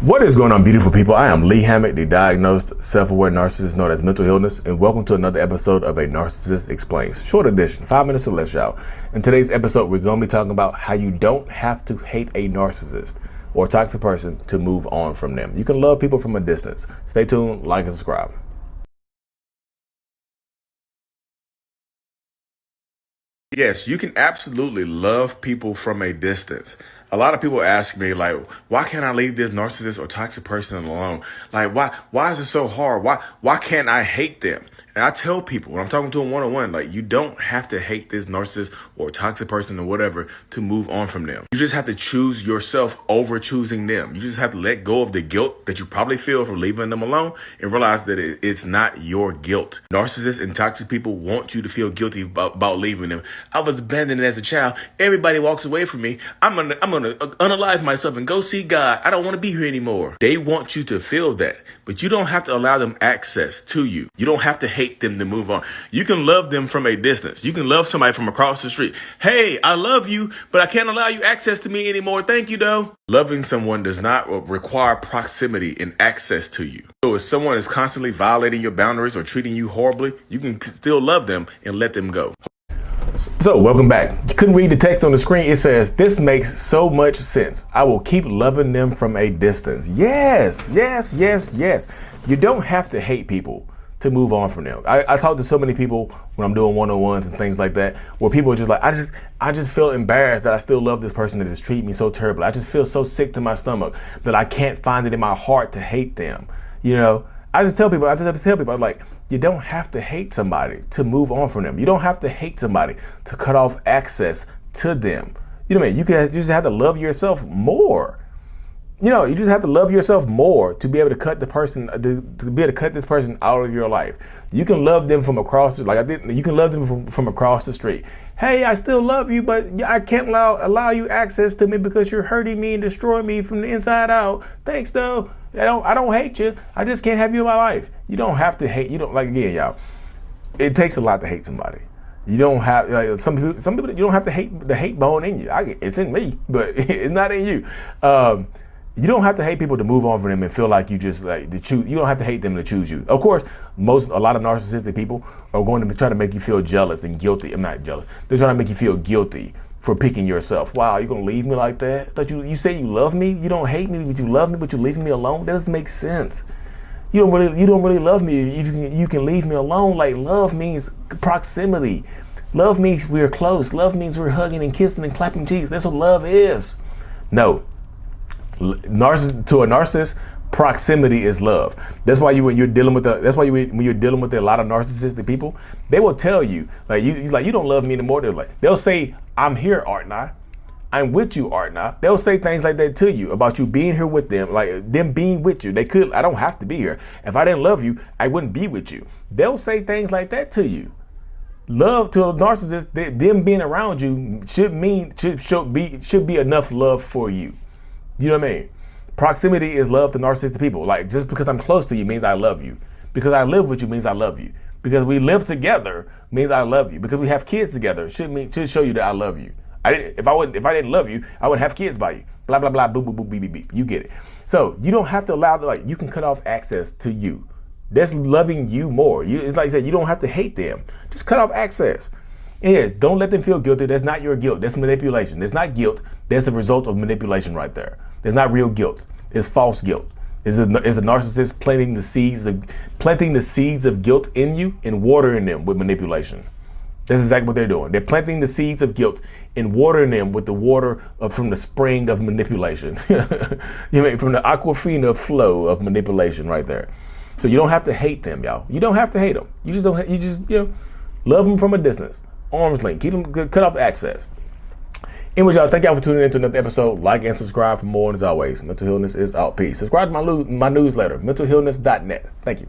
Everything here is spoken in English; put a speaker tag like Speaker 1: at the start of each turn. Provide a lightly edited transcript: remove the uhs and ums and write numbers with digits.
Speaker 1: What is going on, beautiful people? I am Lee Hammett, the diagnosed self-aware narcissist known as mental illness, and welcome to another episode of A Narcissist Explains. Short edition, 5 minutes or less, y'all. In today's episode, we're going to be talking about how you don't have to hate a narcissist or a toxic person to move on from them. You can love people from a distance. Stay tuned, like, and subscribe. Yes, you can absolutely love people from a distance. A lot of people ask me, like, why can't I leave this narcissist or toxic person alone? Like, why is it so hard? Why can't I hate them? And I tell people when I'm talking to them one-on-one, like, you don't have to hate this narcissist or toxic person or whatever to move on from them. You just have to choose yourself over choosing them. You just have to let go of the guilt that you probably feel for leaving them alone and realize that it's not your guilt. Narcissists and toxic people want you to feel guilty about leaving them. I was abandoned as a child. Everybody walks away from me. I'm gonna unalive myself and go see God. I don't want to be here anymore. They want you to feel that, but you don't have to allow them access to you. You don't have to hate them to move on. You can love them from a distance. You can love somebody from across the street. Hey, I love you, but I can't allow you access to me anymore. Thank you, though. Loving someone does not require proximity and access to you. So if someone is constantly violating your boundaries or treating you horribly, you can still love them and let them go. So welcome back. You couldn't read the text on the screen. It says, this makes so much sense. I will keep loving them from a distance. Yes. You don't have to hate people to move on from them. I talk to so many people when I'm doing one-on-ones and things like that, where people are just like, I just feel embarrassed that I still love this person that is treating me so terribly. I just feel so sick to my stomach that I can't find it in my heart to hate them. You know, I just have to tell people, like, you don't have to hate somebody to move on from them. You don't have to hate somebody to cut off access to them. You know what I mean? You just have to love yourself more. You know, you just have to love yourself more to be able to cut the person, to be able to cut this person out of your life. You can love them from across, you can love them from across the street. Hey, I still love you, but I can't allow you access to me because you're hurting me and destroying me from the inside out. Thanks, though. I don't hate you. I just can't have you in my life. You don't have to hate. You don't, like, again, y'all, it takes a lot to hate somebody. You don't have, some people, you don't have to hate the hate bone in you. It's in me, but it's not in you. You don't have to hate people to move on from them and feel like you just like to choose. You don't have to hate them to choose you. Of course, a lot of narcissistic people are going to try to make you feel jealous and guilty. I'm not jealous. They're trying to make you feel guilty for picking yourself. Wow, you're gonna leave me like that? I thought you say you love me. You don't hate me, but you love me, but you're leaving me alone. That doesn't make sense. You don't really love me if you can leave me alone. Like, love means proximity. Love means we're close. Love means we're hugging and kissing and clapping cheeks. That's what love is. No. To a narcissist, proximity is love. That's why when you're dealing with a lot of narcissistic people, they will tell you, like, you don't love me anymore. They'll say, I'm here, aren't I? I'm with you, aren't I? They'll say things like that to you about you being here with them, like them being with you. I don't have to be here. If I didn't love you, I wouldn't be with you. They'll say things like that to you. Love to a narcissist, them being around you should be enough love for you. You know what I mean? Proximity is love to narcissistic people. Like, just because I'm close to you means I love you. Because I live with you means I love you. Because we live together means I love you. Because we have kids together should show you that I love you. If I didn't love you, I wouldn't have kids by you. Blah blah blah, boop boop boop, beep beep beep. You get it. So you don't have to you can cut off access to you. That's loving you more. It's like I said, you don't have to hate them. Just cut off access. And yes, don't let them feel guilty. That's not your guilt. That's manipulation. That's not guilt. That's a result of manipulation right there. It's not real guilt. It's false guilt. It's a narcissist planting the seeds of guilt in you and watering them with manipulation. That's exactly what they're doing. They're planting the seeds of guilt and watering them with the water from the spring of manipulation. You mean from the aquafina flow of manipulation right there. So you don't have to hate them, y'all. You don't have to hate them. You just love them from a distance. Arm's length. Keep them, cut off access. Anyways, y'all, thank y'all for tuning in to another episode. Like and subscribe for more. And as always, mental illness is out. Peace. Subscribe to my newsletter, mentalillness.net. Thank you.